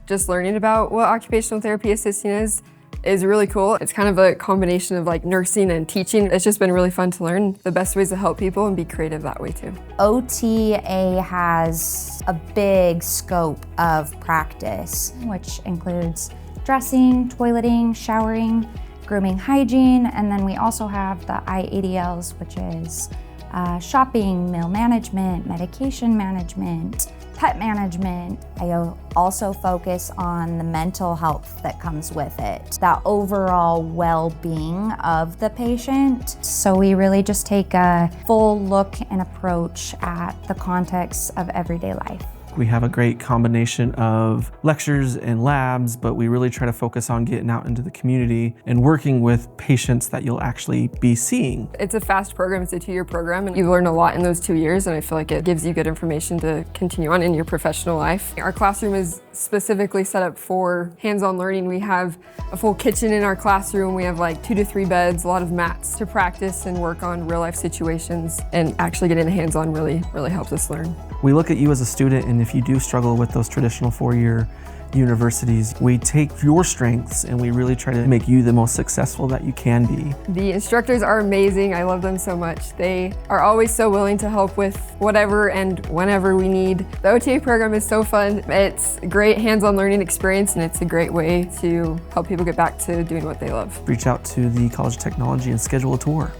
just learning about what occupational therapy assisting is really cool. It's kind of a combination of like nursing and teaching. It's just been really fun to learn the best ways to help people and be creative that way too. OTA has a big scope of practice, which includes dressing, toileting, showering, grooming, hygiene, and then we also have the IADLs, which is shopping, meal management, medication management, pet management. I also focus on the mental health that comes with it, that overall well-being of the patient. So we really just take a full look and approach at the context of everyday life. We have a great combination of lectures and labs, but we really try to focus on getting out into the community and working with patients that you'll actually be seeing. It's a fast program, it's a 2-year program, and you learn a lot in those 2 years, and I feel like it gives you good information to continue on in your professional life. Our classroom is specifically set up for hands-on learning. We have a full kitchen in our classroom. We have like 2 to 3 beds, a lot of mats to practice and work on real-life situations, and actually getting hands-on really helps us learn. We look at you as a student, and if you do struggle with those traditional 4-year universities, we take your strengths and we really try to make you the most successful that you can be. The instructors are amazing. I love them so much. They are always so willing to help with whatever and whenever we need. The OTA program is so fun. It's a great hands-on learning experience, and it's a great way to help people get back to doing what they love. Reach out to the College of Technology and schedule a tour.